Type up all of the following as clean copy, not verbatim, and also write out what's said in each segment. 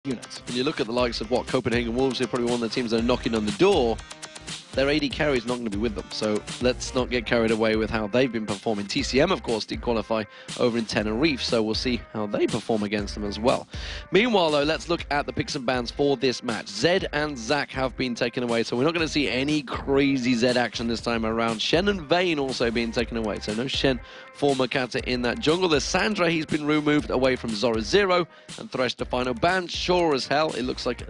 units. When you look at the likes of Copenhagen Wolves, they're probably one of the teams that are knocking on the door. Their AD carry is not going to be with them, so let's not get carried away with how they've been performing. TCM, of course, did qualify over in Tenerife, so we'll see how they perform against them as well. Meanwhile, though, let's look at the picks and bans for this match. Zed and Zac have been taken away, so we're not going to see any crazy Zed action this time around. Shen and Vayne also being taken away, so no Shen for Mokatte in that jungle. There's Sandra, he's been removed away from Zorozero, and Thresh the final ban. Sure as hell, it looks like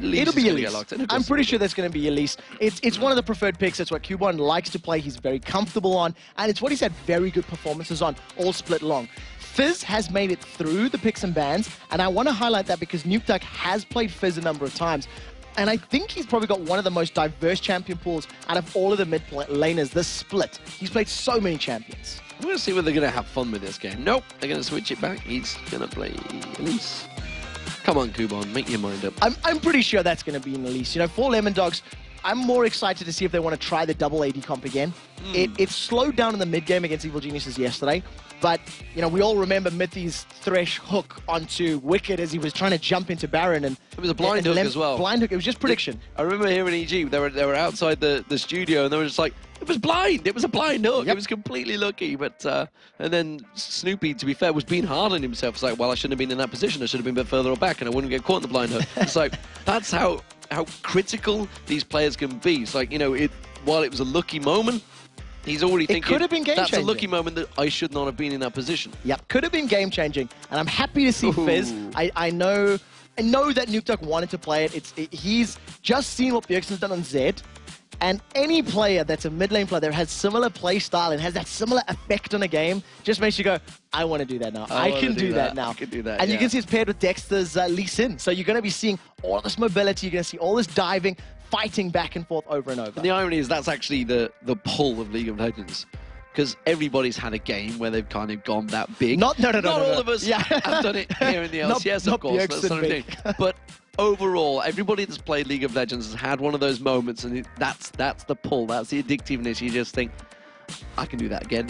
it'll be Elise. I'm pretty sure that's going to be Elise. It's one of the preferred picks. It's what Kubon likes to play. He's very comfortable on, and it's what he's had very good performances on all split long. Fizz has made it through the picks and bans, and I want to highlight that because Nukeduck has played Fizz a number of times. And I think he's probably got one of the most diverse champion pools out of all of the mid laners this split. He's played so many champions. I'm going to see whether they're going to have fun with this game. Nope, they're going to switch it back. He's going to play Elise. Come on, Kubon, make your mind up. I'm pretty sure that's going to be an Elise. You know, for Lemondogs, I'm more excited to see if they want to try the double AD comp again. It slowed down in the mid game against Evil Geniuses yesterday, but you know we all remember Mithy's Thresh hook onto Wicked as he was trying to jump into Baron, and it was a blind hook as well. Blind hook. It was just prediction. I remember here in EG, they were outside the studio, and they were just like, it was blind. It was a blind hook. Yep. It was completely lucky. But and then Snoopy, to be fair, was being hard on himself. It's like, well, I shouldn't have been in that position. I should have been a bit further back, and I wouldn't get caught in the blind hook. It's like that's how critical these players can be. It's like, you know, while it was a lucky moment, he's already thinking, could have been that's a lucky moment that I should not have been in that position. Yep, could have been game-changing. And I'm happy to see Fizz. I know that Nukeduck wanted to play it. He's just seen what Bjergsen's done on Zed. And any player that's a mid lane player that has similar play style and has that similar effect on a game just makes you go, I want to do that now. I can do that now. I can do that, and you can see it's paired with Dexter's Lee Sin. So you're going to be seeing all this mobility. You're going to see all this diving, fighting back and forth over and over. And the irony is that's actually the pull of League of Legends. Because everybody's had a game where they've kind of gone that big. Not all of us have done it here in the LCS, of course. That's another thing. But overall, everybody that's played League of Legends has had one of those moments, and that's the pull. That's the addictiveness. You just think, I can do that again.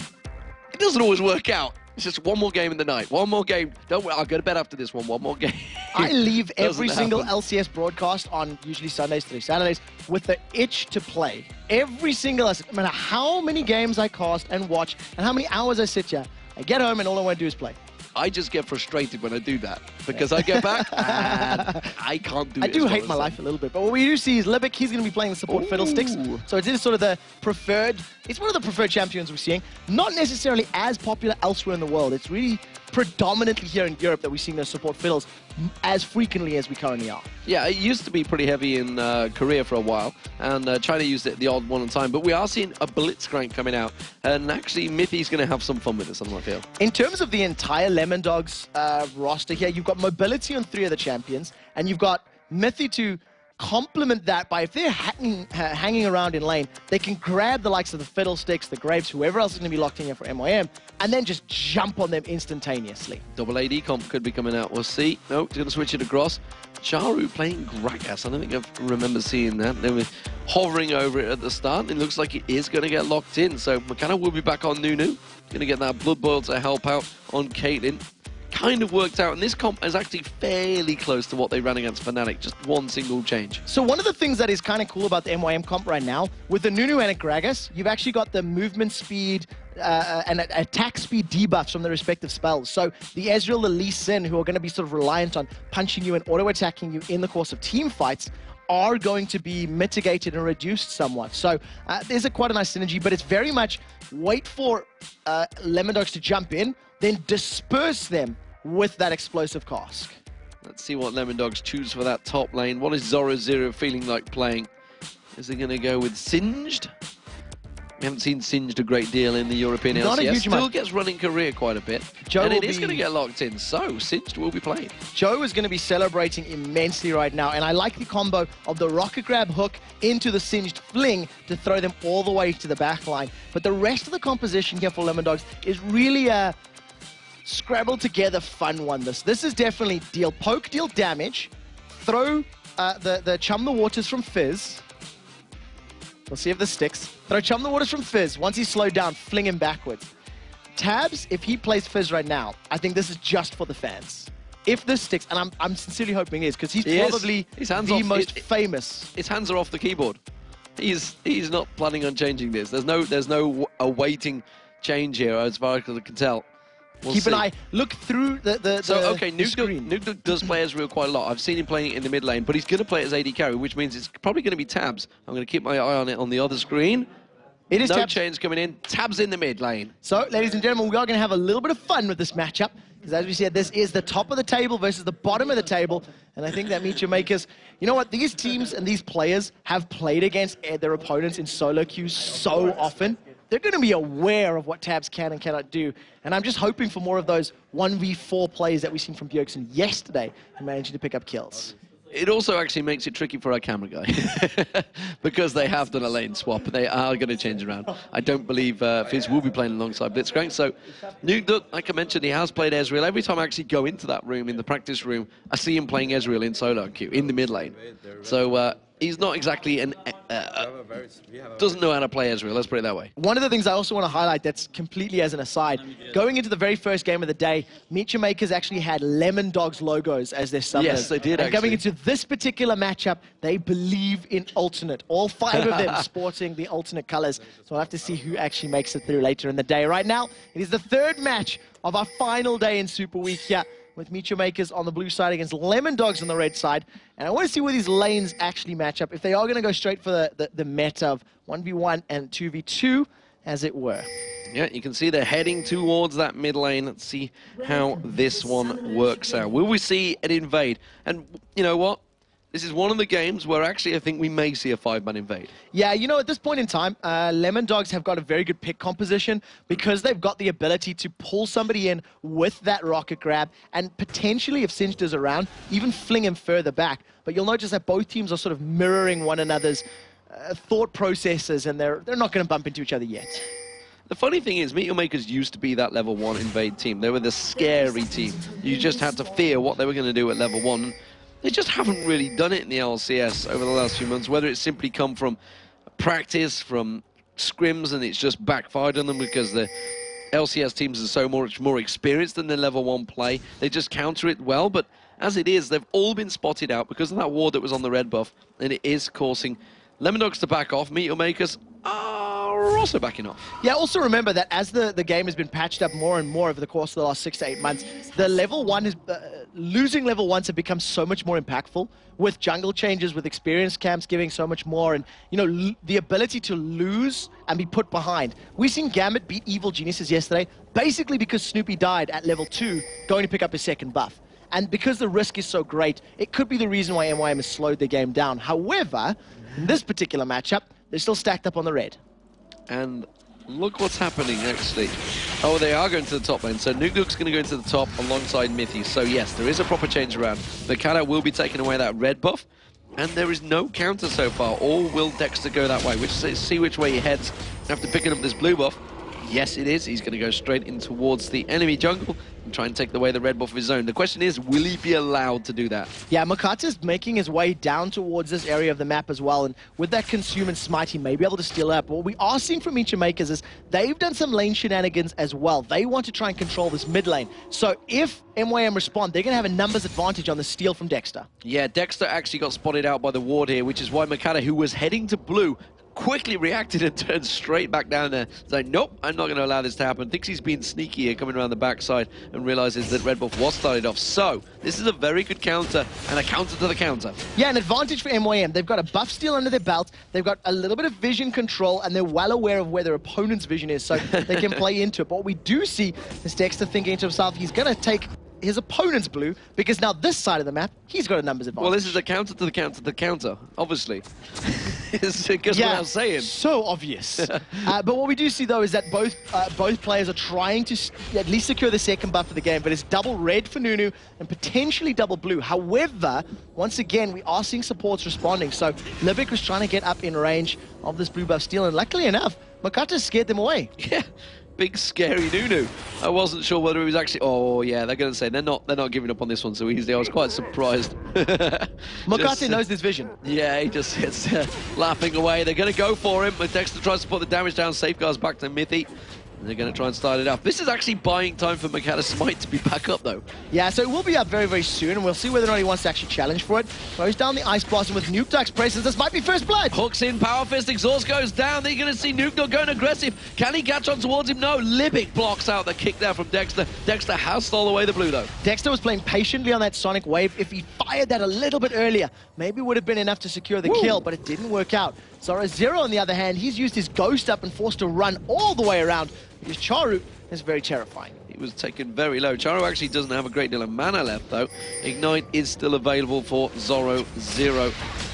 It doesn't always work out. It's just one more game in the night. One more game. Don't worry, I'll go to bed after this one. One more game. I leave every single LCS broadcast on usually Sundays through Saturdays with the itch to play. Every single, no matter how many games I cast and watch and how many hours I sit here, I get home and all I want to do is play. I just get frustrated when I do that because I get back and I can't do it. I do hate my life a little bit, but what we do see is Libik, he's going to be playing the support Fiddlesticks. So it is sort of the preferred, it's one of the preferred champions we're seeing. Not necessarily as popular elsewhere in the world. It's really predominantly here in Europe that we're seeing those support fiddles as frequently as we currently are. Yeah, it used to be pretty heavy in Korea for a while, and China used it the odd one at a time, but we are seeing a Blitzcrank coming out, and actually Mithy's going to have some fun with this, I feel. In terms of the entire Lemondogs roster here, you've got mobility on 3 of the champions, and you've got Mithy to complement that by, if they're hanging around in lane, they can grab the likes of the Fiddlesticks, the Graves, whoever else is going to be locked in here for MYM, and then just jump on them instantaneously. Double AD comp could be coming out. We'll see. No, he's going to switch it across. Czaru playing Gragas. I don't think I remember seeing that. They were hovering over it at the start. It looks like it is going to get locked in. So Mokatte will be back on Nunu. Going to get that Blood Boil to help out on Caitlyn. Kind of worked out, and this comp is actually fairly close to what they ran against Fnatic, just one single change. So one of the things that is kind of cool about the MYM comp right now, with the Nunu and a Gragas, you've actually got the movement speed and attack speed debuffs from the respective spells. So the Ezreal, the Lee Sin, who are going to be sort of reliant on punching you and auto-attacking you in the course of team fights, are going to be mitigated and reduced somewhat. So there's quite a nice synergy, but it's very much wait for Lemondogs to jump in, then disperse them with that explosive cask. Let's see what Lemondogs choose for that top lane. What is Zorozero feeling like playing? Is he going to go with Singed? We haven't seen Singed a great deal in the European LCS. A huge Still gets running career quite a bit. And it is going to get locked in, so Singed will be playing. Joe is going to be celebrating immensely right now, and I like the combo of the rocket grab hook into the Singed fling to throw them all the way to the back line. But the rest of the composition here for Lemondogs is really a scrabbled together fun one. This is definitely deal poke, deal damage, throw the Chum the Waters from Fizz. We'll see if this sticks. Throw Chum the Waters from Fizz. Once he's slowed down, fling him backwards. Tabzz, if he plays Fizz right now, I think this is just for the fans. if this sticks, and I'm sincerely hoping it is, because he's probably the most famous. His hands are off the keyboard. He's not planning on changing this. There's no awaiting change here, as far as I can tell. Keep an eye. Look through the okay, screen. Nukeduck does play Ezreal quite a lot. I've seen him playing it in the mid lane, but he's going to play it as AD carry, which means it's probably going to be Tabzz. I'm going to keep my eye on it on the other screen. It is no Tabzz. change coming in. Tabzz in the mid lane. So, ladies and gentlemen, we are going to have a little bit of fun with this matchup, because as we said, this is the top of the table versus the bottom of the table, and I think that Mithy makers, you know what, these teams and these players have played against their opponents in solo queues so often. They're going to be aware of what Tabzz can and cannot do. And I'm just hoping for more of those 1v4 plays that we've seen from Bjergsen yesterday and managing to pick up kills. It also actually makes it tricky for our camera guy because they have done a lane swap. They are going to change around. I don't believe Fizz will be playing alongside Blitzcrank. So Nukeduck, like I mentioned, he has played Ezreal. Every time I actually go into that room, in the practice room, I see him playing Ezreal in solo queue, in the mid lane. So he's not exactly doesn't know how to play Ezreal, let's put it that way. One of the things I also want to highlight that's completely as an aside, going into the very first game of the day, Mithy makers actually had Lemondogs logos as their summoners. Yes, they did, and going into this particular matchup, they believe in alternate. All 5 of them sporting the alternate colors. So we'll have to see who actually makes it through later in the day. Right now, it is the 3rd match of our final day in Super Week here, with Mithy makers on the blue side against Lemondogs on the red side. And I want to see where these lanes actually match up, if they are going to go straight for the meta of 1v1 and 2v2, as it were. Yeah, you can see they're heading towards that mid lane. Let's see how this one works out. Will we see an invade? And you know what? This is one of the games where actually I think we may see a 5-man invade. Yeah, you know, at this point in time, Lemondogs have got a very good pick composition because they've got the ability to pull somebody in with that rocket grab and potentially, if Singed is around, even fling him further back. But you'll notice that both teams are sort of mirroring one another's thought processes, and they're not going to bump into each other yet. The funny thing is, Mithy makers used to be that level 1 invade team. They were the scary team. You just had to fear what they were going to do at level 1. They just haven't really done it in the LCS over the last few months, whether it's simply come from practice, from scrims, and it's just backfired on them because the LCS teams are so much more experienced than their level 1 play. They just counter it well, but as it is, they've all been spotted out because of that ward that was on the red buff, and it is causing Lemondogs to back off. Mithy makers are also backing off. Yeah, also remember that as the game has been patched up more and more over the course of the last 6 to 8 months, the level 1 is losing level 1s have become so much more impactful, with jungle changes, with experience camps giving so much more, and you know, the ability to lose and be put behind. We've seen Gambit beat Evil Geniuses yesterday, basically because Snoopy died at level 2, going to pick up his 2nd buff. And because the risk is so great, it could be the reason why MYM has slowed the game down. However, in this particular matchup, they're still stacked up on the red. And look what's happening, actually. Oh, they are going to the top lane. So Nukeduck's going to go into the top alongside Mithy. So yes, there is a proper change around. Mokatte will be taking away that red buff. And there is no counter so far. Or will Dexter go that way? See which way he heads after picking up this blue buff. Yes, it is. He's going to go straight in towards the enemy jungle and try and take away the red buff of his own. The question is, will he be allowed to do that? Yeah, Mokatte is making his way down towards this area of the map as well, and with that Consume and Smite, he may be able to steal up. But what we are seeing from Mithy makers is they've done some lane shenanigans as well. They want to try and control this mid lane. So if MYM respond, they're going to have a numbers advantage on the steal from Dexter. Yeah, Dexter actually got spotted out by the ward here, which is why Mokatte, who was heading to blue, quickly reacted and turned straight back down there, saying, nope, I'm not going to allow this to happen. Thinks he's being sneaky here, coming around the backside, and realizes that red buff was started off. So, this is a very good counter, and a counter to the counter. Yeah, an advantage for MYM. They've got a buff steal under their belt, they've got a little bit of vision control, and they're well aware of where their opponent's vision is, so they can play into it. But what we do see is Dexter thinking to himself, he's going to take his opponent's blue, because now this side of the map, he's got a numbers advantage. Well, this is a counter to the counter to the counter, obviously. It's just what I was saying. So obvious. But what we do see, though, is that both players are trying to at least secure the 2nd buff of the game, but it's double red for Nunu and potentially double blue. However, once again, we are seeing supports responding. So Libik was trying to get up in range of this blue buff steal, and luckily enough, Mokatte scared them away. Yeah. Big scary Nunu. I wasn't sure whether he was actually. Oh yeah, they're going to say they're not giving up on this one so easily. I was quite surprised. Mokatte knows this vision. Yeah, he just sits laughing away. They're going to go for him, but Dexter tries to put the damage down. Safeguards back to Mithy. They're going to try and start it up. This is actually buying time for Mokatte Smite to be back up, though. Yeah, so it will be up very, very soon, and we'll see whether or not he wants to actually challenge for it. Throws down the Ice Blossom with Nukeduck's presence. This might be first blood. Hooks in, Power Fist, exhaust goes down. They're going to see Nukeduck going aggressive. Can he catch on towards him? No. Libik blocks out the kick there from Dexter. Dexter has stole away the blue, though. Dexter was playing patiently on that Sonic Wave. If he fired that a little bit earlier, maybe would have been enough to secure the kill, but it didn't work out. Zorozero, on the other hand, he's used his Ghost up and forced to run all the way around. Because Czaru is very terrifying. He was taken very low. Czaru actually doesn't have a great deal of mana left, though. Ignite is still available for Zorozero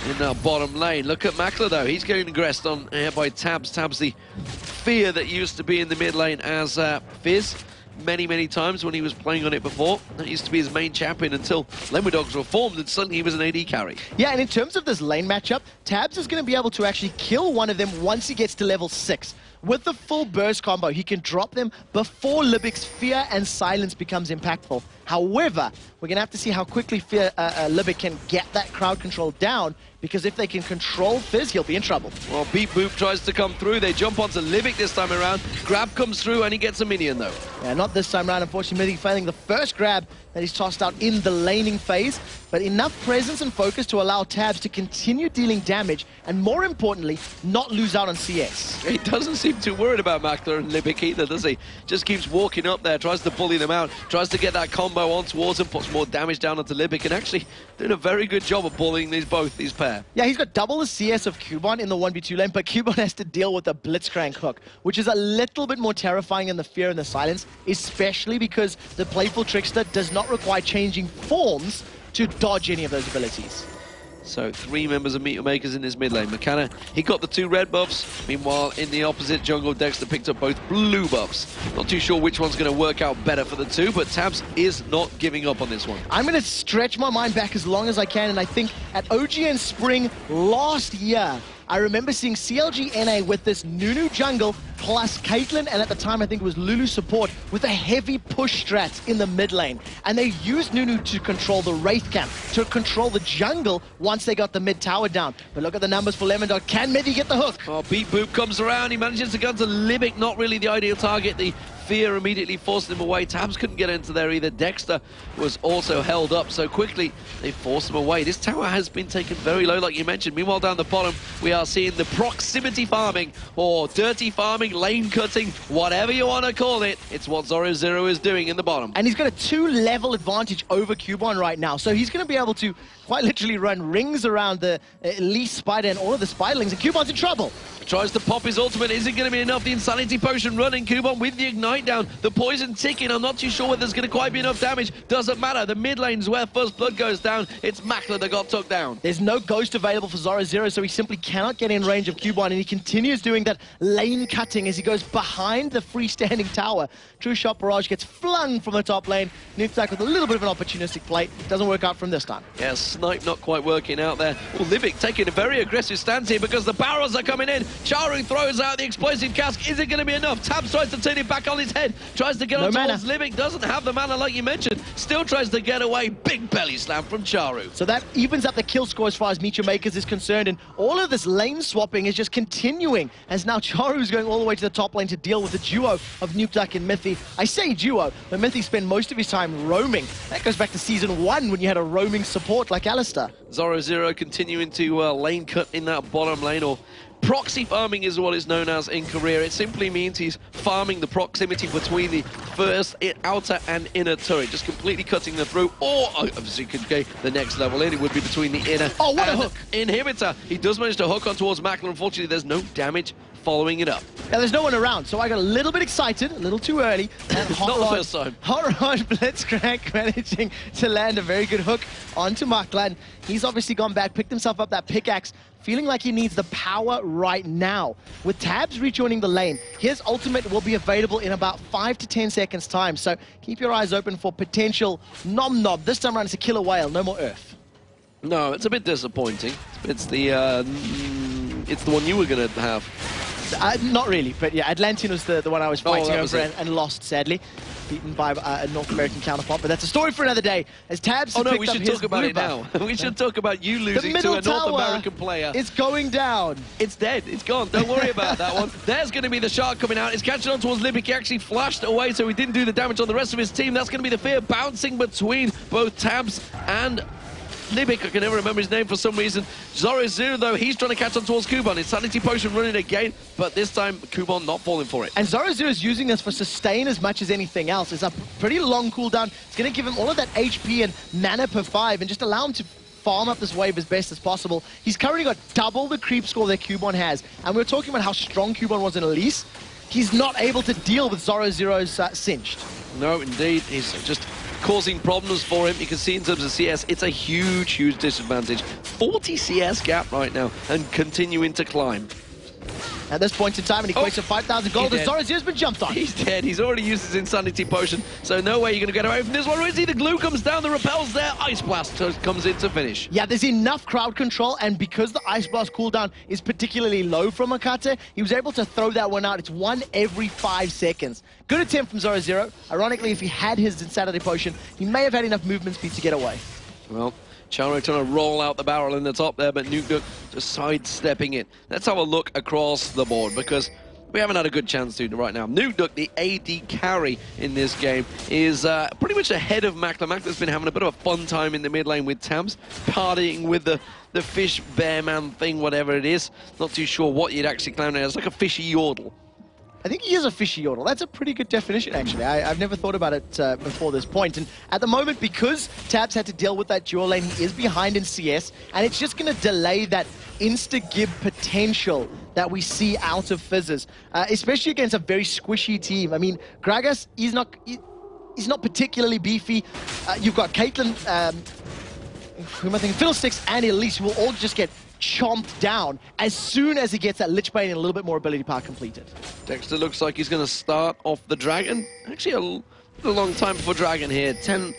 in that bottom lane. Look at Makler, though. He's getting aggressed on here by Tabzz. Tabzz, the fear that used to be in the mid lane as Fizz. Many times when he was playing on it before. That used to be his main champion until Lemondogs were formed and suddenly he was an AD carry. Yeah, and in terms of this lane matchup, Tabzz is going to be able to actually kill one of them once he gets to level 6. With the full burst combo, he can drop them before Libik's Fear and Silence becomes impactful. However, we're going to have to see how quickly Libik can get that crowd control down, because if they can control Fizz, he'll be in trouble. Well, Beat Boop tries to come through. They jump onto Libik this time around. Grab comes through and he gets a minion, though. Yeah, not this time around. Unfortunately, Mithy failing the first grab that he's tossed out in the laning phase, but enough presence and focus to allow Tabzz to continue dealing damage and, more importantly, not lose out on CS. He doesn't seem too worried about Makler and Libik either, does he? Just keeps walking up there, tries to bully them out, tries to get that combo on towards him, puts more damage down onto Libik, and actually doing a very good job of bullying both these pair. Yeah, he's got double the CS of Kubon in the 1v2 lane, but Kubon has to deal with a Blitzcrank hook, which is a little bit more terrifying than the Fear and the Silence, especially because the Playful Trickster does not require changing forms to dodge any of those abilities. So 3 members of Meteor Makers in his mid lane. Mokatte, he got the 2 red buffs. Meanwhile, in the opposite jungle, Dexter picked up both blue buffs. Not too sure which one's going to work out better for the 2, but Tabzz is not giving up on this one. I'm going to stretch my mind back as long as I can, and I think at OGN Spring last year, I remember seeing CLG NA with this Nunu jungle plus Caitlyn, and at the time I think it was Lulu support with a heavy push strat in the mid lane. And they used Nunu to control the Wraith camp, to control the jungle once they got the mid tower down. But look at the numbers for Lemondog. Can Mithy get the hook? Oh, Beat Boop comes around. He manages to go to Libik, not really the ideal target. The Fear immediately forced him away. Tabzz couldn't get into there either. Dexter was also held up so quickly. They forced him away. This tower has been taken very low, like you mentioned. Meanwhile, down the bottom, we are seeing the proximity farming, or dirty farming, lane cutting, whatever you want to call it. It's what Zorozero is doing in the bottom. And he's got a 2-level advantage over Kubon right now. So he's going to be able to quite literally run rings around the Elise Spider and all of the Spiderlings, and Kubon's in trouble. Tries to pop his ultimate. Is it going to be enough? The Insanity Potion running. Kubon with the Ignite down. The Poison ticking. I'm not too sure whether there's going to quite be enough damage. Doesn't matter. The mid lane's where First Blood goes down. It's Makler that got took down. There's no Ghost available for Zorozero, so he simply cannot get in range of Kubon, and he continues doing that lane cutting as he goes behind the freestanding tower. True Shot Barrage gets flung from the top lane. Nukeduck with a little bit of an opportunistic play. Doesn't work out from this time. Yeah, Snipe not quite working out there. Well, Libik taking a very aggressive stance here because the barrels are coming in. Czaru throws out the explosive cask. Is it going to be enough? Tabzz tries to turn it back on his head. Tries to get on towards Libik. Doesn't have the mana like you mentioned. Still tries to get away. Big belly slam from Czaru. So that evens up the kill score as far as Meteor Makers is concerned. And all of this lane swapping is just continuing as now Czaru's going all the way to the top lane to deal with the duo of Nukeduck and Mithy. I say duo, but Mithy spent most of his time roaming. That goes back to Season 1 when you had a roaming support like Alistar. Zorozero continuing to lane cut in that bottom lane, or proxy farming is what it's known as in career. It simply means he's farming the proximity between the first, outer and inner turret, just completely cutting them through, or obviously could go the next level in, it would be between the inner and a hook. Inhibitor. He does manage to hook on towards Makler. Unfortunately, there's no damage following it up. Now, there's no one around, so I got a little bit excited, a little too early. Not the first time. Hot Rod Blitzcrank managing to land a very good hook onto Makler. He's obviously gone back, picked himself up that pickaxe, feeling like he needs the power right now. With Tabzz rejoining the lane, his ultimate will be available in about 5 to 10 seconds time, so keep your eyes open for potential nom-nom. This time around it's a killer whale, no more Earth. No, it's a bit disappointing. It's the one you were going to have. Not really, but yeah, Atlantean was the one I was fighting over and lost, sadly. Beaten by a North American counterpart, but that's a story for another day. As Tabzz we should talk about it now. We should talk about you losing to a North American player. It's going down. It's dead. It's gone. Don't worry about that one. There's going to be the shark coming out. It's catching on towards Libik. He actually flashed away, so he didn't do the damage on the rest of his team. That's going to be the fear bouncing between both Tabzz and Libik. I can never remember his name for some reason. Zorozero, though, he's trying to catch on towards Kubon. His Sanity Potion running again, but this time Kubon not falling for it. And Zorozero is using this for sustain as much as anything else. It's a pretty long cooldown. It's going to give him all of that HP and mana per 5 and just allow him to farm up this wave as best as possible. He's currently got double the creep score that Kubon has. And we were talking about how strong Kubon was in Elise. He's not able to deal with Zorozero's Cinched. No, indeed. He's just causing problems for him. You can see in terms of CS, it's a huge, huge disadvantage. 40 CS gap right now and continuing to climb. At this point in time, and he equates to 5,000 gold, and Zorozero's been jumped on. He's dead. He's already used his Insanity Potion, so no way you're going to get away from this one. Where is he? The glue comes down, the repel's there. Ice Blast comes in to finish. Yeah, there's enough crowd control, and because the Ice Blast cooldown is particularly low from Mokatte, he was able to throw that one out. It's one every 5 seconds. Good attempt from Zorozero. Ironically, if he had his Insanity Potion, he may have had enough movement speed to get away. Well, Czaru trying to roll out the barrel in the top there, but Nukeduck just sidestepping it. Let's have a look across the board, because we haven't had a good chance to right now. Nukeduck, the AD carry in this game, is pretty much ahead of Makler. Makler's been having a bit of a fun time in the mid lane with Tabzz, partying with the fish bear man thing, whatever it is. Not too sure what you'd actually claim it as. It's like a fishy yodel. I think he is a fishy yodel. That's a pretty good definition, actually. I've never thought about it before this point. And at the moment, because Tabzz had to deal with that dual lane, he is behind in CS, and it's just going to delay that insta-gib potential that we see out of Fizzes, especially against a very squishy team. I mean, Gragas, he's not particularly beefy. You've got Caitlyn, who am I thinking? Fiddlesticks and Elise, who will all just get chomped down as soon as he gets that Lich Bane and a little bit more ability power completed. Dexter looks like he's going to start off the Dragon. Actually, a long time for Dragon here. 10,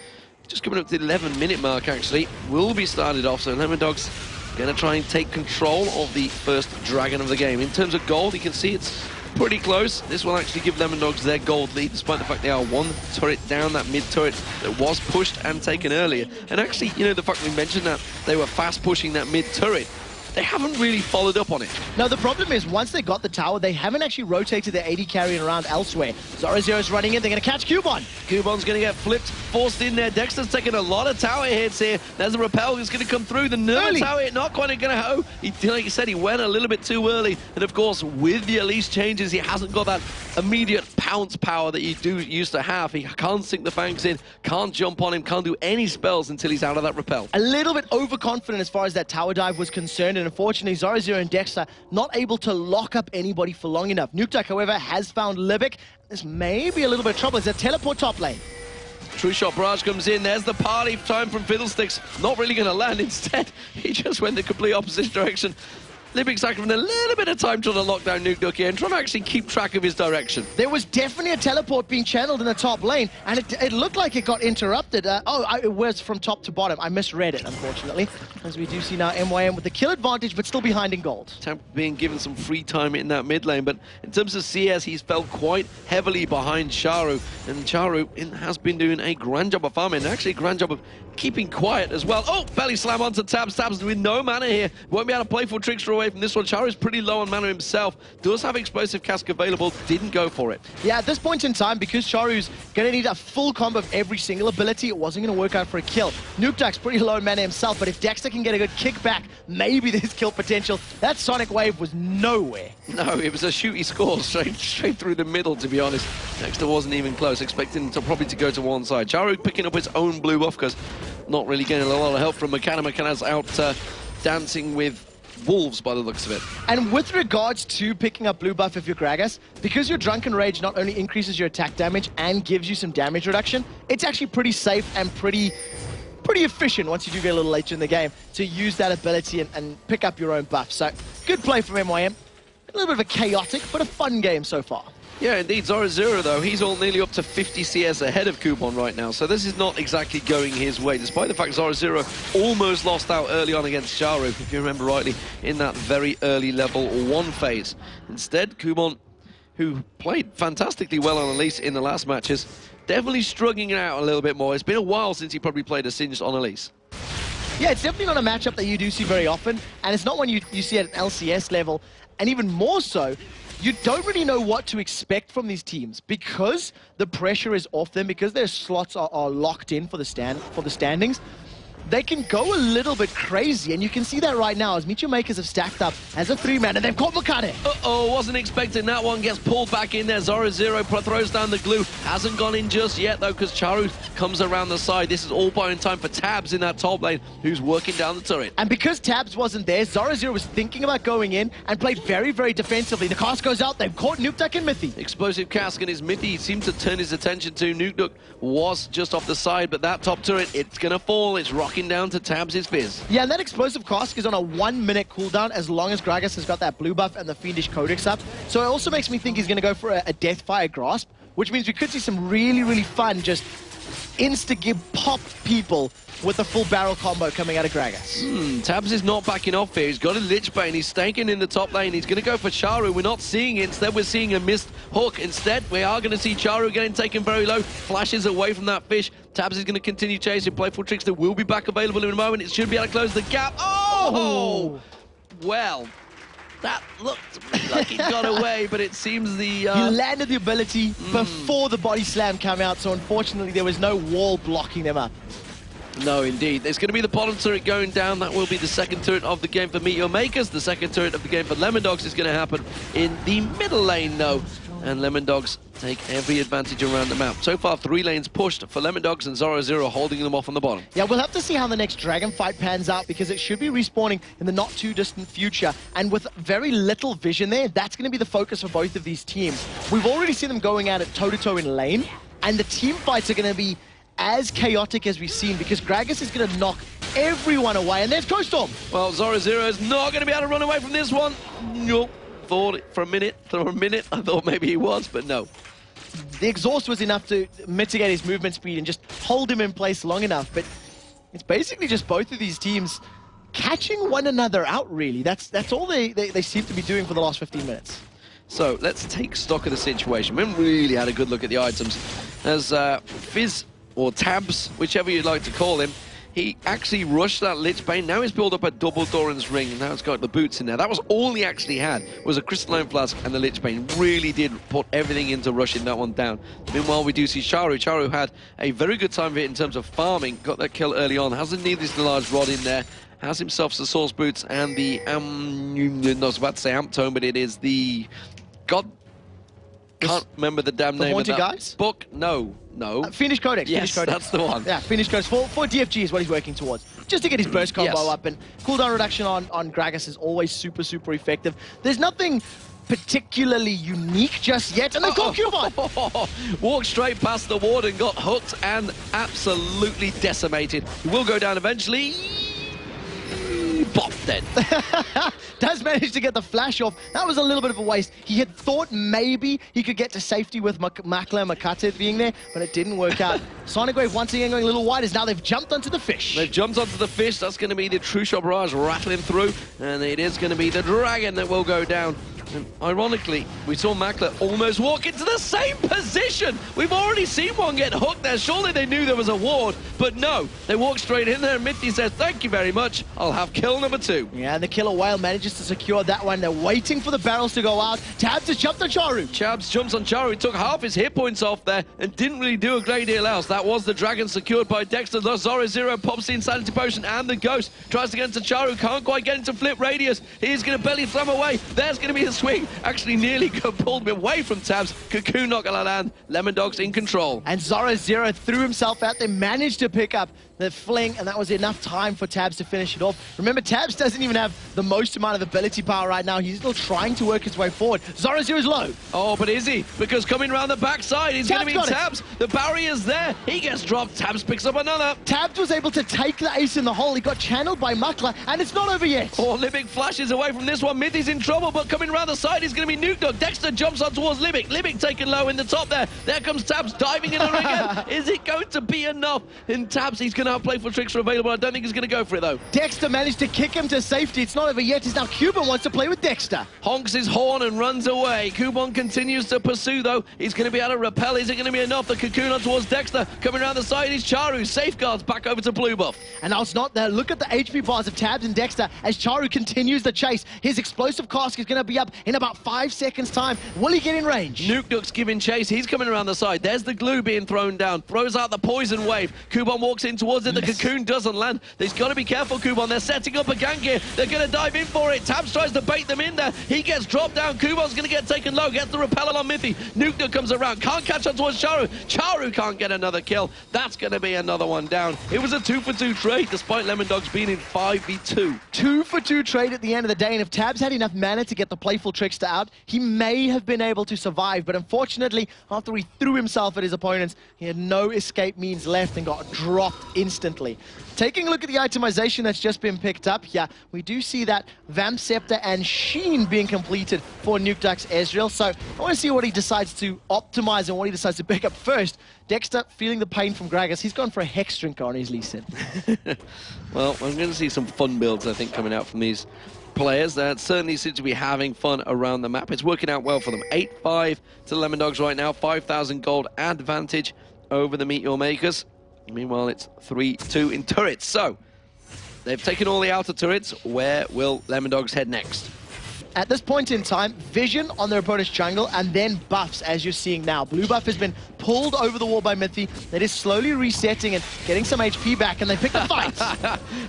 just coming up to the 11-minute mark, actually. Will be started off, so Lemondogs going to try and take control of the first Dragon of the game. In terms of gold, you can see it's pretty close. This will actually give Lemondogs their gold lead, despite the fact they are one turret down, that mid turret that was pushed and taken earlier. And actually, you know, the fact we mentioned that they were fast pushing that mid turret, they haven't really followed up on it. No, the problem is, once they got the tower, they haven't actually rotated their AD carrying around elsewhere. Zorozero's running in, they're going to catch Kubon. Kubon's going to get flipped, forced in there. Dexter's taking a lot of tower hits here. There's a repel that's going to come through. The Nerve tower hit, not quite going to hoe. Like you said, he went a little bit too early. And of course, with the Elise changes, he hasn't got that immediate pounce power that you used to have. He can't sink the fangs in, can't jump on him, can't do any spells until he's out of that repel. A little bit overconfident as far as that tower dive was concerned, and unfortunately, Zorozero and Dexter not able to lock up anybody for long enough. Nukeduck, however, has found Libik. This may be a little bit of trouble. It's a teleport top lane. True Shot Barrage comes in. There's the party time from Fiddlesticks. Not really going to land. Instead, he just went the complete opposite direction. Libik's having a little bit of time trying to lock down Nukeduck here and trying to actually keep track of his direction. There was definitely a teleport being channeled in the top lane, and it looked like it got interrupted. It was from top to bottom. I misread it, unfortunately, as we do see now MYM with the kill advantage, but still behind in gold. Tampa being given some free time in that mid lane, but in terms of CS, he's fell quite heavily behind Czaru, and Czaru has been doing a grand job of farming, and actually a grand job of keeping quiet as well. Oh, belly slam onto Tabzz. Tabzz with no mana here. Won't be able to play full trickster away from this one. Czaru's pretty low on mana himself. Does have explosive cask available. Didn't go for it. Yeah, at this point in time, because Czaru's going to need a full combo of every single ability, it wasn't going to work out for a kill. Nukeduck's pretty low on mana himself, but if Dexter can get a good kickback, maybe there's kill potential. That Sonic Wave was nowhere. No, it was a shooty score straight through the middle, to be honest. Dexter wasn't even close, expecting to probably to go to one side. Czaru picking up his own blue buff because not really getting a lot of help from Mokatte. Mokatte's out dancing with wolves by the looks of it. And with regards to picking up blue buff if you're Gragas, because your Drunken Rage not only increases your attack damage and gives you some damage reduction, it's actually pretty safe and pretty efficient once you do get a little later in the game to use that ability and pick up your own buff. So good play from MYM. A little bit of a chaotic but a fun game so far. Yeah, indeed. Zorozero, though, he's all nearly up to 50 CS ahead of Kubon right now, so this is not exactly going his way, despite the fact Zorozero almost lost out early on against Czaru, if you remember rightly, in that very early level 1 phase. Instead, Kubon, who played fantastically well on Elise in the last matches, definitely struggling it out a little bit more. It's been a while since he probably played a Singed on Elise. Yeah, it's definitely not a matchup that you do see very often, and it's not one you see at an LCS level, and even more so, you don't really know what to expect from these teams because the pressure is off them, because their slots are locked in for the standings. They can go a little bit crazy, and you can see that right now as Mithy Makers have stacked up as a 3-man, and they've caught Mokatte. Uh-oh, wasn't expecting that one. Gets pulled back in there. Zorozero throws down the glue. Hasn't gone in just yet, though, because Czaru comes around the side. This is all buying time for Tabzz in that top lane, who's working down the turret. And because Tabzz wasn't there, Zorozero was thinking about going in and played very, very defensively. The cast goes out. They've caught Nukeduck and Mithy. Explosive cask and his Mithy seemed to turn his attention to. Nukeduck was just off the side, but that top turret, it's going to fall. It's rocking down to Tabzz' Fizz. Yeah, and that explosive cask is on a 1-minute cooldown as long as Gragas has got that blue buff and the Fiendish Codex up. So it also makes me think he's going to go for a Deathfire Grasp, which means we could see some really, really fun, just insta-give pop people with a full barrel combo coming out of Gragas. Tabzz is not backing off here. He's got a Lich Bane. He's staking in the top lane. He's going to go for Czaru. We're not seeing it. Instead, we're seeing a missed hook. Instead, we are going to see Czaru getting taken very low. Flashes away from that fish. Tabzz is going to continue chasing. Playful Trickster will be back available in a moment. It should be able to close the gap. Oh! Well, that looked like it got away, but it seems the... He landed the ability before the body slam came out, so unfortunately there was no wall blocking them up. No, indeed. There's going to be the bottom turret going down. That will be the second turret of the game for Mithy Makers. The second turret of the game for Lemondogs is going to happen in the middle lane, though. And Lemondogs take every advantage around the map. So far, 3 lanes pushed for Lemondogs and Zorozero holding them off on the bottom. Yeah, we'll have to see how the next Dragon fight pans out because it should be respawning in the not-too-distant future. And with very little vision there, that's going to be the focus for both of these teams. We've already seen them going at it toe-to-toe in lane, and the team fights are going to be as chaotic as we've seen because Gragas is going to knock everyone away, and there's Ghost Storm. Well, Zorozero is not going to be able to run away from this one. Nope. Thought for a minute, I thought maybe he was, but no. The exhaust was enough to mitigate his movement speed and just hold him in place long enough, but it's basically just both of these teams catching one another out, really. That's all they seem to be doing for the last 15 minutes. So let's take stock of the situation. We haven't really had a good look at the items. As Fizz, or Tabzz, whichever you'd like to call him, he actually rushed that Lich Bane. Now he's built up a double Doran's ring, and now it's got the boots in there. That was all he actually had, was a Crystalline Flask and the Lich Bane. Really did put everything into rushing that one down. Meanwhile, we do see Czaru. Czaru had a very good time of it in terms of farming. Got that kill early on. Hasn't needed this large rod in there. Has himself the Source Boots and the, I was about to say Amp Tome, but it is the can't remember the damn name of that guys? book. No. Fiendish Codex. Yes, that's the one. Yeah, Fiendish Codex. For DFG is what he's working towards. Just to get his burst combo up, and cooldown reduction on Gragas is always super, super effective. There's nothing particularly unique just yet, and they've got Kubon. Walked straight past the ward and got hooked and absolutely decimated. He will go down eventually. Bop then. Does manage to get the flash off. That was a little bit of a waste. He had thought maybe he could get to safety with Makler and Mokatte being there, but it didn't work out. Sonic Wave once again going a little wide as now they've jumped onto the fish. They've jumped onto the fish. That's going to be the True Shot Barrage rattling through, and it is going to be the Dragon that will go down. And ironically, we saw Makler almost walk into the same position. We've already seen one get hooked there. Surely they knew there was a ward, but no. They walked straight in there, and Mithy says, thank you very much. I'll have kill number 2. Yeah, and the Killer Whale manages to secure that one. They're waiting for the barrels to go out. Tabzz has jumped on Czaru. Tabzz jumps on Czaru. He took half his hit points off there and didn't really do a great deal else. That was the Dragon secured by Dexter. The Zorozero pops the Insanity Potion and the Ghost. Tries to get into Czaru. Can't quite get into Flip Radius. He's going to belly thumb away. There's going to be a swing. Actually nearly pulled him away from Tabzz. Cocoon not going to land. Lemondogs in control. And Zorozero threw himself out. They managed to pick up the fling, and that was enough time for Tabzz to finish it off. Remember, Tabzz doesn't even have the most amount of ability power right now. He's still trying to work his way forward. Zorozero's low. Oh, but is he? Because coming around the backside, he's going to be Tabzz. The barrier's there. He gets dropped. Tabzz picks up another. Tabzz was able to take the ace in the hole. He got channeled by Makler, and it's not over yet. Oh, Libik flashes away from this one. Mithy's in trouble, but coming around around the side is going to be Nukeduck. Dexter jumps on towards Libik. Libik taken low in the top there. There comes Tabzz diving in the ring again. Is it going to be enough? In Tabzz, he's going to have playful tricks are available. I don't think he's going to go for it, though. Dexter managed to kick him to safety. It's not over yet. It's now Kubon wants to play with Dexter. Honks his horn and runs away. Kubon continues to pursue, though. He's going to be able to repel. Is it going to be enough? The cocoon on towards Dexter. Coming around the side is Czaru. Safeguards back over to Blue Buff. And now it's not there. Look at the HP bars of Tabzz and Dexter as Czaru continues the chase. His explosive cask is going to be up in about 5 seconds' time. Will he get in range? Nukeduck's giving chase. He's coming around the side. There's the glue being thrown down. Throws out the poison wave. Kubon walks in towards it. The cocoon doesn't land. He's got to be careful, Kubon. They're setting up a gank here. They're going to dive in for it. Tabzz tries to bait them in there. He gets dropped down. Kubon's going to get taken low. Gets the repellent on Mithy. Nukeduck comes around. Can't catch on towards Czaru. Czaru can't get another kill. That's going to be another one down. It was a 2-for-2 trade, despite Lemondogs being in 5v2. 2-for-2 trade at the end of the day, and if Tabzz had enough mana to get the playful trickster out, he may have been able to survive, but unfortunately, after he threw himself at his opponents, he had no escape means left and got dropped instantly. Taking a look at the itemization that's just been picked up, yeah, we do see that Vamp Scepter and Sheen being completed for Nukeduck's Ezreal, so I want to see what he decides to optimize and what he decides to pick up first. Dexter feeling the pain from Gragas. He's gone for a Hex Drinker on his Lee Sin. Well, I'm going to see some fun builds, I think, coming out from these players that certainly seem to be having fun around the map. It's working out well for them. 8-5 to Lemondogs right now, 5,000 gold advantage over the Meet Your Makers. Meanwhile, it's 3-2 in turrets. So, they've taken all the outer turrets. Where will Lemondogs head next? At this point in time, vision on their opponent's jungle and then buffs, as you're seeing now. Blue buff has been pulled over the wall by Mithy. That is slowly resetting and getting some HP back, and they pick the fight.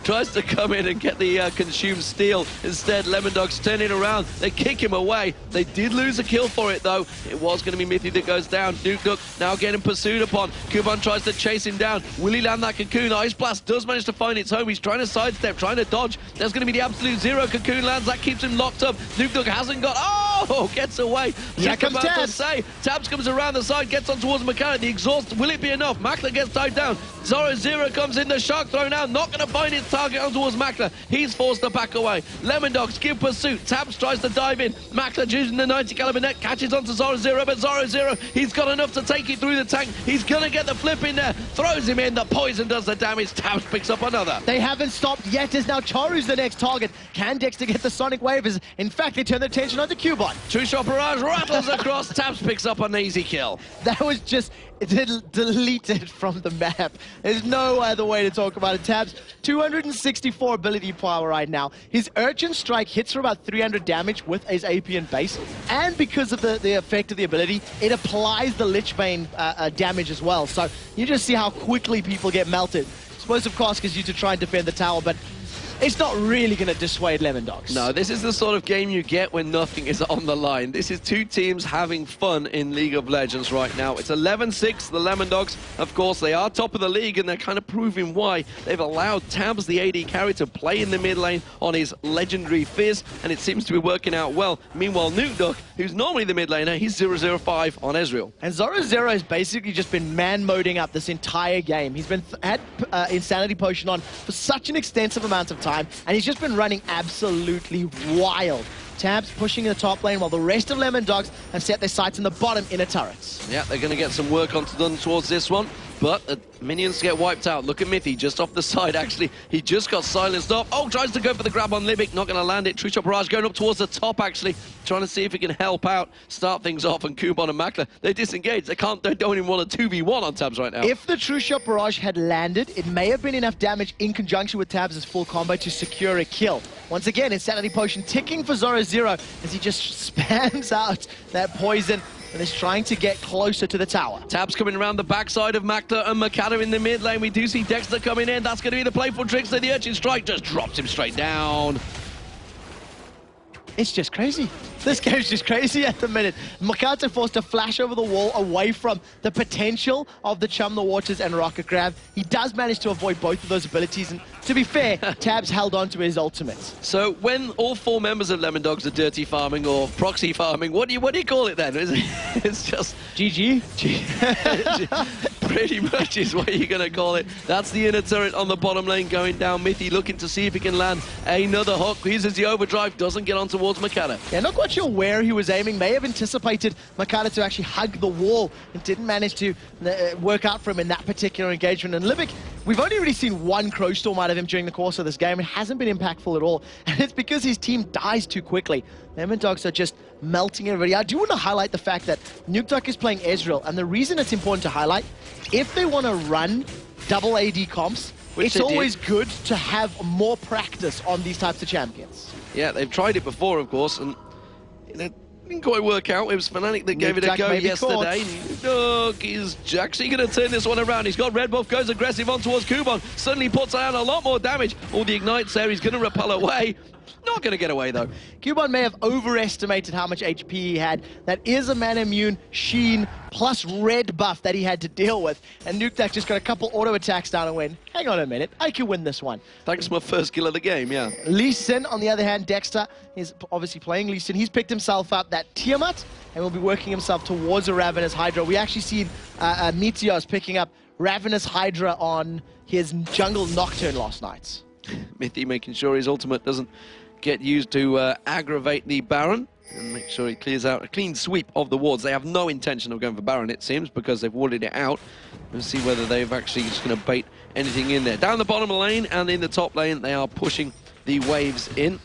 Tries to come in and get the consumed steel. Instead, Lemondogs turn it around. They kick him away. They did lose a kill for it, though. It was going to be Mithy that goes down. Nukeduck now getting pursued upon. Kubon tries to chase him down. Will he land that cocoon? Ice Blast does manage to find its home. He's trying to sidestep, trying to dodge. There's going to be the absolute zero. Cocoon lands. That keeps him locked up. Nukeduck hasn't got... Oh! Gets away. Here comes Tabzz. Tabzz comes around the side, gets on towards Mokatte. The exhaust, will it be enough? Makler gets tied down. Zorozero comes in, the shark thrown out. Not going to find its target on towards Makler. He's forced to back away. Lemondogs give pursuit. Tabzz tries to dive in. Makler using the 90 caliber net, catches onto Zorozero, but Zorozero, he's got enough to take it through the tank. He's going to get the flip in there. Throws him in. The poison does the damage. Tabzz picks up another. They haven't stopped yet, as now Czaru's the next target. Can Dexter get the Sonic Wave? In fact, they turn their attention onto Kubon. True Shot Barrage rattles across. Tabzz picks up an easy kill. That was just deleted from the map. There's no other way to talk about it. Tabzz, 264 ability power right now. His Urchin Strike hits for about 300 damage with his AP and base, and because of the effect of the ability, it applies the Lich Bane damage as well. So you just see how quickly people get melted. Explosive Cask is used to try and defend the tower, but it's not really going to dissuade Lemondogs. No, this is the sort of game you get when nothing is on the line. This is two teams having fun in League of Legends right now. It's 11-6, the Lemondogs. Of course, they are top of the league, and they're kind of proving why. They've allowed Tabzz, the AD carry, to play in the mid lane on his legendary Fizz, and it seems to be working out well. Meanwhile, Nukeduck, who's normally the mid laner, he's 0-0-5 on Ezreal. And Zorozero has basically just been man-moding up this entire game. He's been had Insanity Potion on for such an extensive amount of time, and he's just been running absolutely wild. Tabzz pushing in the top lane while the rest of Lemondogs have set their sights in the bottom inner turrets. Yeah, they're going to get some work done towards this one, but the minions get wiped out. Look at Mithy just off the side, actually. He just got silenced off. Oh, tries to go for the grab on Libik. Not going to land it. True Shot Barrage going up towards the top, actually. Trying to see if he can help out, start things off, and Kubon and Makler, they disengage. They don't even want a 2v1 on Tabzz right now. If the True Shot Barrage had landed, it may have been enough damage in conjunction with Tabz's full combo to secure a kill. Once again, Insanity Potion ticking for Zorozero as he just spams out that poison and is trying to get closer to the tower. Tabzz coming around the backside of Makler and Mokatte in the mid lane. We do see Dexter coming in. That's going to be the playful trickster. The Urchin Strike just drops him straight down. It's just crazy. This game's just crazy at the minute. Mokatte forced to flash over the wall away from the potential of the Chum the Waters and Rocket Grab. He does manage to avoid both of those abilities, and to be fair, Tabzz held on to his ultimates. So when all four members of Lemondogs are dirty farming or proxy farming, what do you call it then? It's just GG. pretty much is what you're going to call it. That's the inner turret on the bottom lane going down. Mithy looking to see if he can land another hook. Uses the overdrive, doesn't get on towards Mokatte. Yeah, not quite sure where he was aiming. May have anticipated Mokatte to actually hug the wall and didn't manage to work out for him in that particular engagement. And Libik, we've only really seen one Crow Storm out of him during the course of this game. It hasn't been impactful at all. And it's because his team dies too quickly. Lemondogs are just melting everybody. I do want to highlight the fact that Nukeduck is playing Ezreal, and the reason it's important to highlight, if they want to run double AD comps, it's always good to have more practice on these types of champions. Yeah, they've tried it before, of course, and it didn't quite work out. It was Fnatic that gave it a go yesterday. Nukeduck is actually going to turn this one around. He's got red buff, goes aggressive on towards Kubon, suddenly puts out a lot more damage. All the ignites there, he's going to repel away. Not going to get away, though. Kubon may have overestimated how much HP he had. That is a man immune, Sheen, plus red buff that he had to deal with. And Nukeduck just got a couple auto attacks down and went, hang on a minute, I can win this one. Thanks, my first kill of the game, yeah. Lee Sin, on the other hand, Dexter is obviously playing Lee Sin. He's picked himself up that Tiamat and will be working himself towards a Ravenous Hydra. We actually seen Meteors picking up Ravenous Hydra on his jungle Nocturne last night. Mithy making sure his ultimate doesn't get used to aggravate the Baron and make sure he clears out a clean sweep of the wards. They have no intention of going for Baron, it seems, because they've warded it out. Let's see whether they've actually just going to bait anything in there. Down the bottom lane and in the top lane, they are pushing the waves in.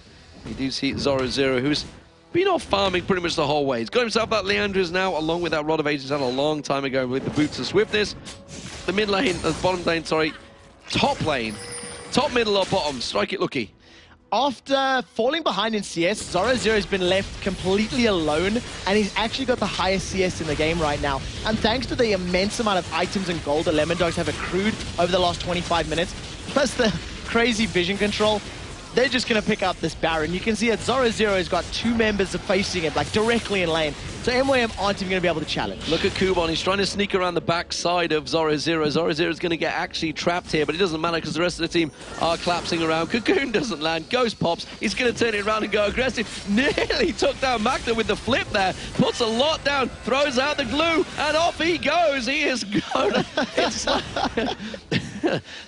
You do see Zorozero, who's been off farming pretty much the whole way. He's got himself that Leandris now, along with that Rod of Ages had a long time ago with the Boots of Swiftness. The mid lane, the bottom lane, sorry, top lane, top, middle or bottom, strike it lucky. After falling behind in CS, Zorozero has been left completely alone, and he's actually got the highest CS in the game right now. And thanks to the immense amount of items and gold that Lemondogs have accrued over the last 25 minutes, plus the crazy vision control, they're just going to pick up this Baron. You can see that Zorozero has got two members facing him, like directly in lane. So MYM aren't even going to be able to challenge. Look at Kubon. He's trying to sneak around the back side of Zorozero. Zorozero's going to get actually trapped here, but it doesn't matter because the rest of the team are collapsing around. Cocoon doesn't land. Ghost pops. He's going to turn it around and go aggressive. Nearly took down Makler with the flip there. Puts a lot down. Throws out the glue, and off he goes. He is gone.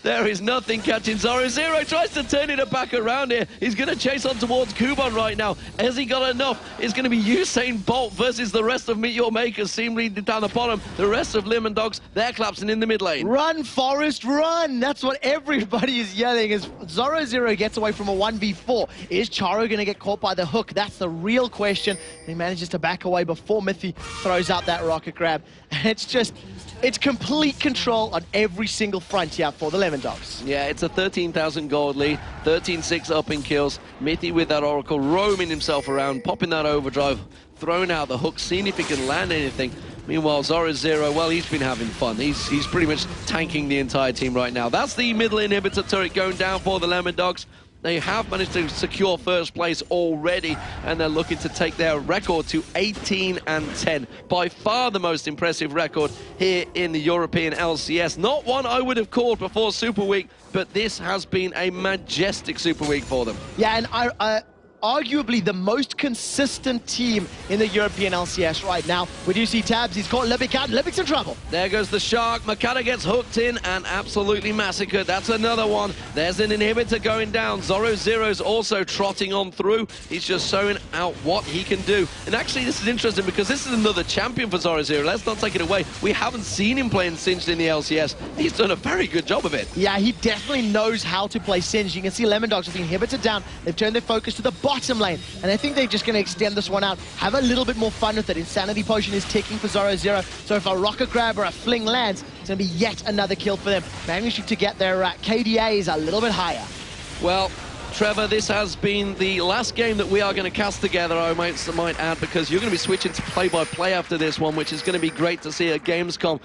There is nothing catching Zorozero. Tries to turn it back around here. He's going to chase on towards Kubon right now. Has he got enough? It's going to be Usain Bolt versus the rest of Meet Your Makers. Seemingly down the bottom. The rest of Lemondogs, they're collapsing in the mid lane. Run, Forest, run! That's what everybody is yelling as Zorozero gets away from a 1v4. Is Czaru going to get caught by the hook? That's the real question. He manages to back away before Mithy throws out that rocket grab. And it's complete control on every single front here for the Lemondogs. Yeah, it's a 13,000 gold lead, 13-6 up in kills. Mithy with that Oracle, roaming himself around, popping that overdrive, throwing out the hook, seeing if he can land anything. Meanwhile, Zorozero, well, he's been having fun. He's pretty much tanking the entire team right now. That's the middle inhibitor turret going down for the Lemondogs. They have managed to secure first place already, and they're looking to take their record to 18-10. By far the most impressive record here in the European LCS. Not one I would have called before Super Week, but this has been a majestic Super Week for them. Yeah, and arguably the most consistent team in the European LCS right now. We do see Tabzz, he's caught Libik out, Libik's in trouble. There goes the Shark, Mokatte gets hooked in and absolutely massacred. That's another one. There's an inhibitor going down. Zorozero's also trotting on through. He's just showing out what he can do. And actually this is interesting because this is another champion for Zorozero. Let's not take it away. We haven't seen him playing Singed in the LCS. He's done a very good job of it. Yeah, he definitely knows how to play Singed. You can see Lemondogs with the inhibitor down. They've turned their focus to the bottom lane, and I think they're just going to extend this one out, have a little bit more fun with it. Insanity Potion is ticking for Zorozero, so if a rocket grab or a fling lands, it's going to be yet another kill for them, managing to get their KDAs a little bit higher. Well, Trevor, this has been the last game that we are going to cast together, I might add, because you're going to be switching to play-by-play after this one, which is going to be great to see at Gamescom.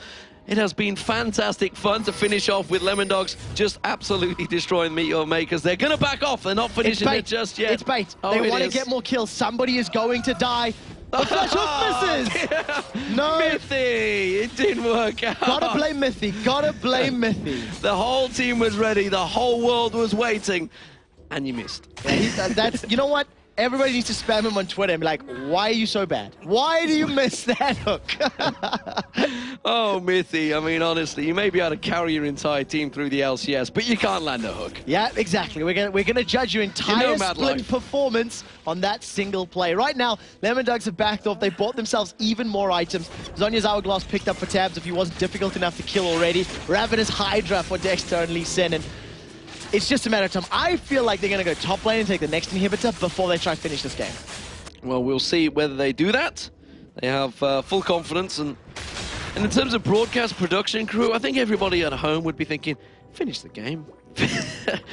It has been fantastic fun to finish off with Lemondogs just absolutely destroying Meet Your Makers. They're going to back off. They're not finishing it just yet. It's bait. Oh, they want to get more kills. Somebody is going to die. The flash hook misses. Yeah. No. Mithy. It didn't work out. Gotta blame Mithy. Gotta blame Mithy. The whole team was ready. The whole world was waiting. And you missed. Yeah, that's, you know what? Everybody needs to spam him on Twitter and be like, why are you so bad? Why do you miss that hook? Oh, Mithy, I mean, honestly, you may be able to carry your entire team through the LCS, but you can't land a hook. Yeah, exactly. We're gonna judge your entire split performance on that single play. Right now, Lemondogs have backed off. They bought themselves even more items. Zonya's Hourglass picked up for Tabzz if he wasn't difficult enough to kill already. Ravenous Hydra for Dexter and Lee Sin. And it's just a matter of time. I feel like they're going to go top lane and take the next inhibitor before they try to finish this game. Well, we'll see whether they do that. They have full confidence. And in terms of broadcast production crew, I think everybody at home would be thinking, finish the game.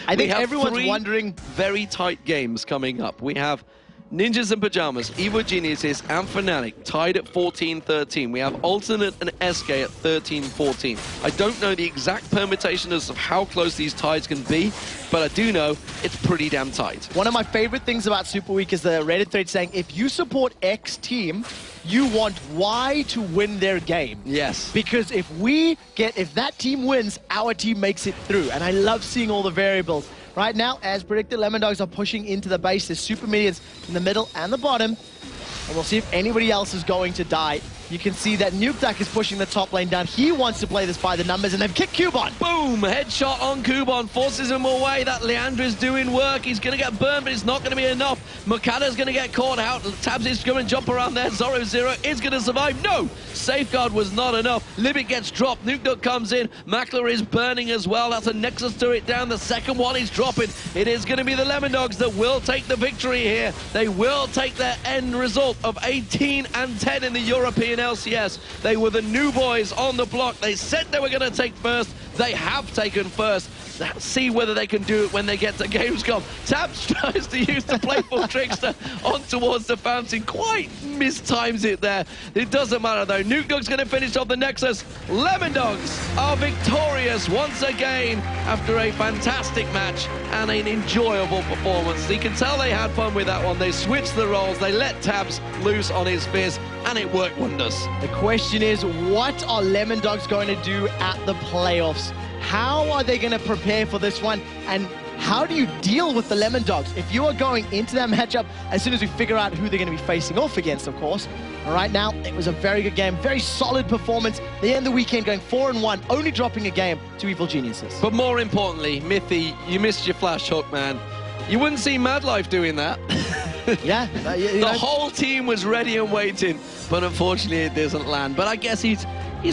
I think everyone's wondering. Very tight games coming up. We have Ninjas and Pajamas, Evo Geniuses, and Fnatic tied at 14-13. We have Alternate and SK at 13-14. I don't know the exact permutation as of how close these ties can be, but I do know it's pretty damn tight. One of my favorite things about Super Week is the Reddit thread saying, if you support X team, you want Y to win their game. Yes. Because if that team wins, our team makes it through. And I love seeing all the variables. Right now, as predicted, Lemondogs are pushing into the base. There's super minions in the middle and the bottom. And we'll see if anybody else is going to die. You can see that Nukeduck is pushing the top lane down. He wants to play this by the numbers, and they've kicked Kubon. Boom! Headshot on Kubon, forces him away. That Leandra's doing work. He's going to get burned, but it's not going to be enough. Mokatte's going to get caught out. Tabzz is going to jump around there. Zorozero is going to survive. No! Safeguard was not enough. Libik gets dropped. Nukeduck comes in. Makler is burning as well. That's a Nexus turret down. The second one is dropping. It is going to be the Lemondogs that will take the victory here. They will take their end result of 18-10 in the European LCS. They were the new boys on the block. They said they were going to take first. They have taken first. Let's see whether they can do it when they get to Gamescom. Tabzz tries to use the playful trickster on towards the fountain. Quite mistimes it there. It doesn't matter though. Nukeduck's going to finish off the Nexus. Lemondogs are victorious once again after a fantastic match and an enjoyable performance. You can tell they had fun with that one. They switched the roles. They let Tabzz loose on his fizz, and it worked wonders. The question is, what are Lemondogs going to do at the playoffs? How are they going to prepare for this one? And how do you deal with the Lemondogs? If you are going into that matchup, as soon as we figure out who they're going to be facing off against, of course. And right now, it was a very good game, very solid performance. They end the weekend going 4-1, only dropping a game to Evil Geniuses. But more importantly, Mithy, you missed your flash hook, man. You wouldn't see Madlife doing that. Yeah. The whole team was ready and waiting, but unfortunately it doesn't land. But I guess he's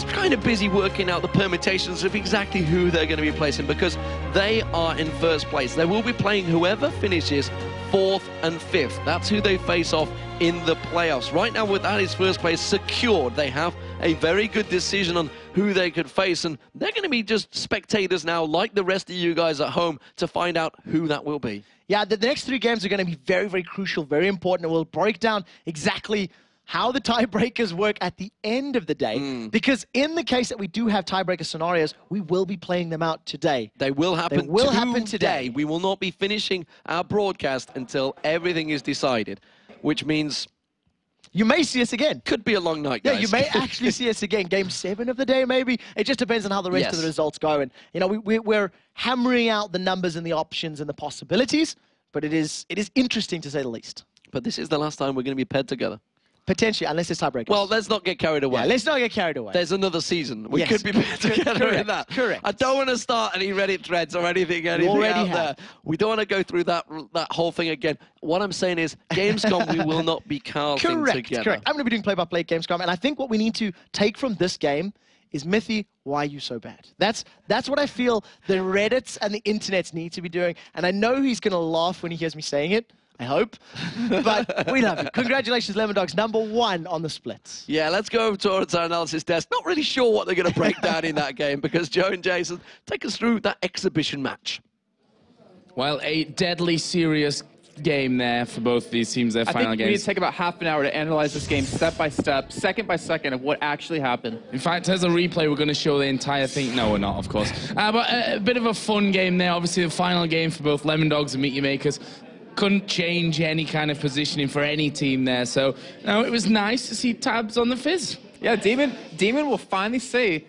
kind of busy working out the permutations of exactly who they're going to be placing, because they are in first place. They will be playing whoever finishes 4th and 5th. That's who they face off in the playoffs. Right now, with that is first place secured. They have a very good decision on who they could face, and they're going to be just spectators now, like the rest of you guys at home, to find out who that will be. Yeah, the next 3 games are going to be very, very crucial, very important, and we'll break down exactly how the tiebreakers work at the end of the day, because in the case that we do have tiebreaker scenarios, we will be playing them out today. They will happen today. We will not be finishing our broadcast until everything is decided, which means you may see us again. Could be a long night, guys. Yeah, you may actually see us again. Game 7 of the day, maybe. It just depends on how the rest of the results go. And, you know, we're hammering out the numbers and the options and the possibilities, but it is interesting to say the least. But this is the last time we're going to be paired together. Potentially, unless it's tiebreakers. Well, let's not get carried away. Yeah, let's not get carried away. There's another season. We could be paired together in that. Correct. I don't want to start any Reddit threads or anything out there. We don't want to go through that whole thing again. What I'm saying is, Gamescom, we will not be casting together. Correct. I'm going to be doing play-by-play at Gamescom, and I think what we need to take from this game is, Mithy, why are you so bad? That's what I feel the Reddits and the internets need to be doing, and I know he's going to laugh when he hears me saying it. I hope. But we love you. Congratulations, Lemondogs, #1 on the splits. Yeah, let's go over towards our analysis desk. Not really sure what they're going to break down in that game, because Joe and Jason, take us through that exhibition match. Well, a deadly serious game there for both these teams, their final games. We need to take about half an hour to analyze this game step by step, second by second, of what actually happened. In fact, as a replay, we're going to show the entire thing. No, we're not, of course. But a bit of a fun game there. Obviously, the final game for both Lemondogs and Meet Your Makers. Couldn't change any kind of positioning for any team there. So, no, it was nice to see Tabzz on the fizz. Yeah, Demon will finally say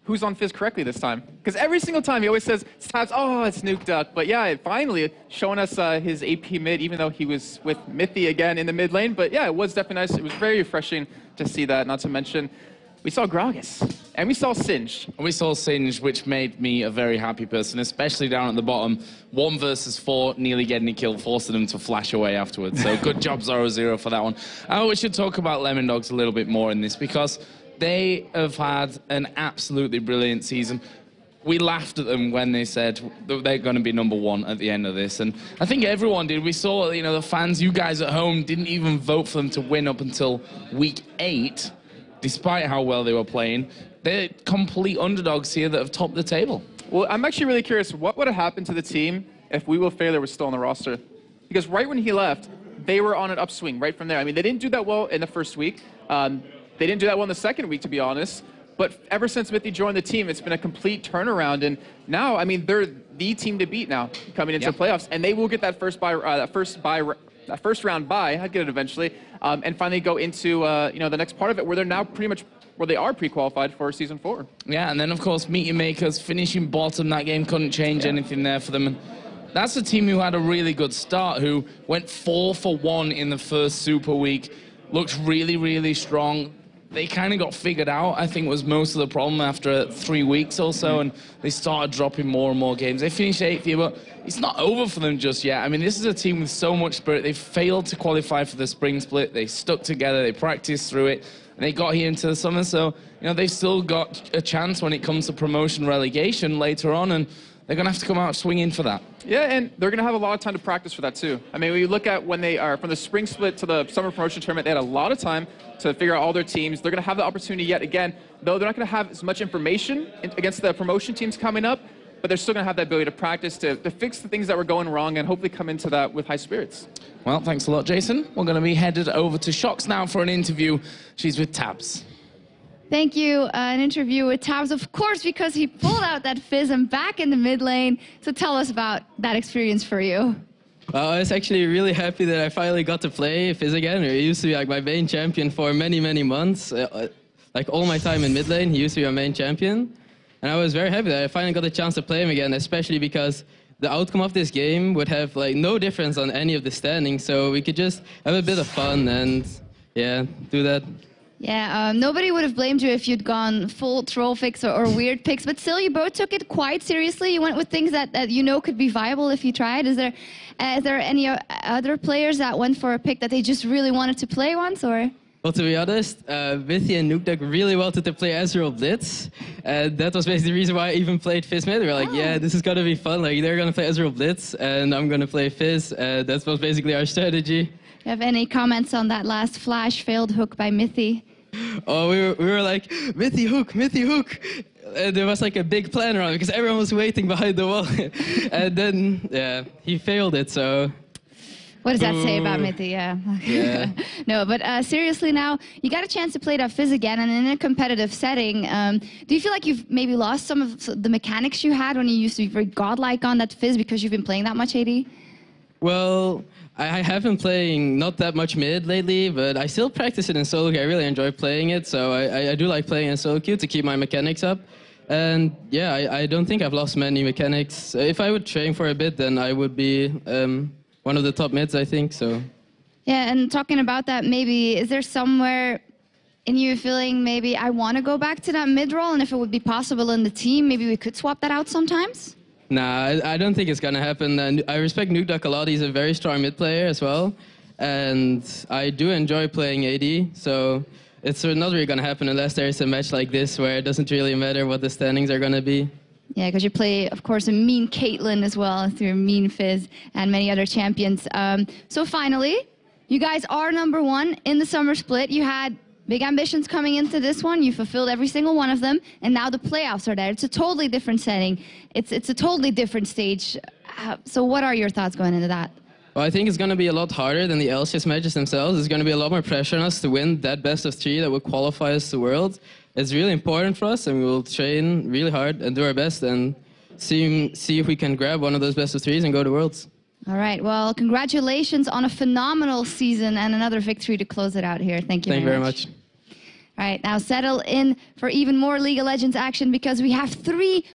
who's on Fizz correctly this time. Because every single time he always says, it's Tabzz, oh, it's Nukeduck. But yeah, finally showing us his AP mid, even though he was with Mithy again in the mid lane. But yeah, it was definitely nice. It was very refreshing to see that, not to mention we saw Gragas, and we saw Singed. We saw Singed, which made me a very happy person, especially down at the bottom. 1 versus 4, nearly getting a kill, forcing them to flash away afterwards. So good job, Zorozero, for that one. We should talk about Lemondogs a little bit more in this, because they have had an absolutely brilliant season. We laughed at them when they said that they're going to be #1 at the end of this, and I think everyone did. We saw, you know, the fans, you guys at home, didn't even vote for them to win up until week 8. Despite how well they were playing. They're complete underdogs here that have topped the table. Well, I'm actually really curious, what would have happened to the team if We Will Failure was still on the roster? Because right when he left, they were on an upswing right from there. I mean, they didn't do that well in the first week. They didn't do that well in the second week, to be honest. But ever since Mithy joined the team, it's been a complete turnaround. And now, I mean, they're the team to beat now coming into the playoffs. And they will get that first round bye, I'd get it eventually, and finally go into you know, the next part of it where they're now pretty much where they are pre-qualified for Season 4. Yeah, and then of course MYM finishing bottom. That game couldn't change anything there for them. And that's a team who had a really good start, who went 4 for 1 in the first Super Week, looked really, really strong. They kind of got figured out, I think, was most of the problem after 3 weeks or so, and they started dropping more and more games. They finished 8th here, but it's not over for them just yet. I mean, this is a team with so much spirit. They failed to qualify for the spring split. They stuck together. They practiced through it, and they got here into the summer. So, you know, they've still got a chance when it comes to promotion relegation later on, and they're going to have to come out swinging for that. Yeah, and they're going to have a lot of time to practice for that, too. I mean, when you look at when they are from the spring split to the summer promotion tournament, they had a lot of time to figure out all their teams. They're going to have the opportunity yet again, though they're not going to have as much information against the promotion teams coming up, but they're still going to have that ability to practice, to fix the things that were going wrong, and hopefully come into that with high spirits. Well, thanks a lot, Jason. We're going to be headed over to Shox now for an interview. She's with Tabzz. Thank you. An interview with Tabzz, of course, because he pulled out that Fizz and back in the mid lane. So tell us about that experience for you. Well, I was actually really happy that I finally got to play Fizz again. He used to be like my main champion for many, many months. Like all my time in mid lane, he used to be my main champion. And I was very happy that I finally got a chance to play him again, especially because the outcome of this game would have like no difference on any of the standings. So we could just have a bit of fun and, yeah, do that. Yeah, nobody would have blamed you if you'd gone full troll fix or weird picks, but still you both took it quite seriously. You went with things that you know could be viable if you tried. Is there any other players that went for a pick that they just really wanted to play once, or? Well, to be honest, Mithy and Nukeduck really wanted to play Ezreal Blitz. That was basically the reason why I even played Fizz mid. We were like, yeah, this is going to be fun. Like, they're going to play Ezreal Blitz, and I'm going to play Fizz. That was basically our strategy. Do you have any comments on that last flash failed hook by Mithy? Oh, we were like, Mithy hook, Mithy hook. There was like a big plan around it because everyone was waiting behind the wall. And then, yeah, he failed it, so... What does that say about Mithy? Yeah. No, but seriously now, you got a chance to play that Fizz again, and in a competitive setting, do you feel like you've maybe lost some of the mechanics you had when you used to be very godlike on that Fizz because you've been playing that much AD? Well, I have been playing not that much mid lately, but I still practice it in solo queue. I really enjoy playing it, so I do like playing in solo queue to keep my mechanics up. And yeah, I don't think I've lost many mechanics. If I would train for a bit, then I would be one of the top mids, I think, so. Yeah, and talking about that, maybe, is there somewhere in you feeling maybe I want to go back to that mid role, and if it would be possible in the team, maybe we could swap that out sometimes? Nah, I don't think it's going to happen. And I respect Nukeduck a lot. He's a very strong mid player as well. And I do enjoy playing AD, so it's not really going to happen unless there's a match like this where it doesn't really matter what the standings are going to be. Yeah, because you play, of course, a mean Caitlyn as well through mean Fizz and many other champions. So finally, you guys are #1 in the summer split. You had big ambitions coming into this one. You fulfilled every single one of them, and now the playoffs are there. It's a totally different setting. It's a totally different stage. So what are your thoughts going into that? Well, I think it's going to be a lot harder than the LCS matches themselves. There's going to be a lot more pressure on us to win that best of 3 that will qualify us to Worlds. It's really important for us, and we will train really hard and do our best and see if we can grab one of those best of 3s and go to Worlds. All right. Well, congratulations on a phenomenal season and another victory to close it out here. Thank you very much. All right, now settle in for even more League of Legends action because we have 3